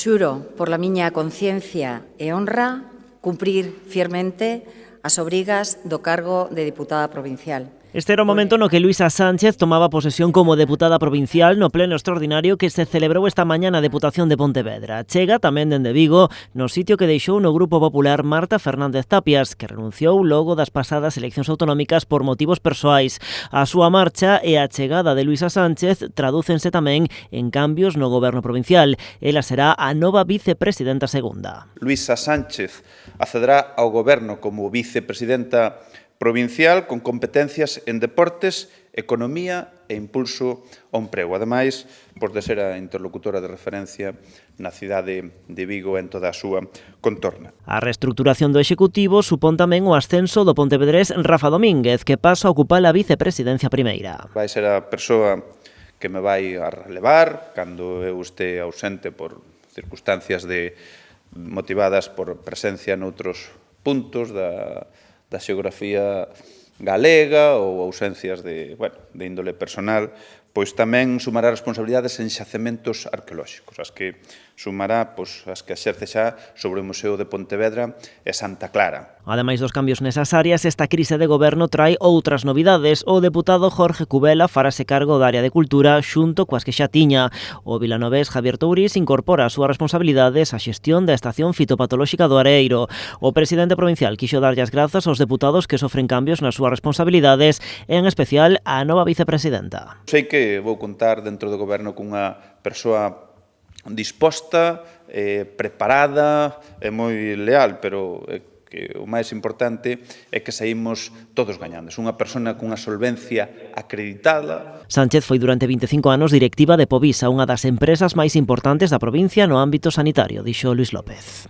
Xuro, por la miña conciencia e honra, cumprir fielmente as obrigas do cargo de diputada provincial. Este era o momento no que Luisa Sánchez tomaba posesión como deputada provincial no pleno extraordinario que se celebrou esta mañá na Deputación de Pontevedra. Chega tamén dende Vigo, no sitio que deixou no Grupo Popular Marta Fernández Tapias, que renunciou logo das pasadas eleccións autonómicas por motivos persoais. A súa marcha e a chegada de Luisa Sánchez tradúcense tamén en cambios no goberno provincial. Ela será a nova vicepresidenta segunda. Luisa Sánchez accederá ao goberno como vicepresidenta provincial con competencias en deportes, economía e impulso ao emprego. Ademais, por de ser a interlocutora de referencia na cidade de Vigo en toda a súa contorna. A reestructuración do Executivo supón tamén o ascenso do pontevedrés Rafa Domínguez, que pasa a ocupar a vicepresidencia primeira. Vai ser a persoa que me vai a relevar cando eu este ausente por circunstancias motivadas por presencia noutros puntos da xeografía galega ou ausencias de índole personal, pois tamén sumará responsabilidades en xacementos arqueolóxicos, as que sumará as que exerce xa sobre o Museo de Pontevedra e Santa Clara. Ademais dos cambios nesas áreas, esta crise de goberno trae outras novidades. O deputado Jorge Cubela farase cargo da área de cultura xunto coas que xa tiña. O vilanovés Javier Tourís incorpora as súas responsabilidades á xestión da estación fitopatolóxica do Areiro. O presidente provincial quixo darlle as grazas aos deputados que sofren cambios nas súas responsabilidades, e en especial á nova vicepresidenta. Sei que vou contar dentro do goberno cunha persoa disposta, preparada e moi leal, pero que o máis importante é que saímos todos gañando. É unha persona cunha solvencia acreditada. Sánchez foi durante 25 anos directiva de Povisa, unha das empresas máis importantes da provincia no ámbito sanitario, dixo Luis López.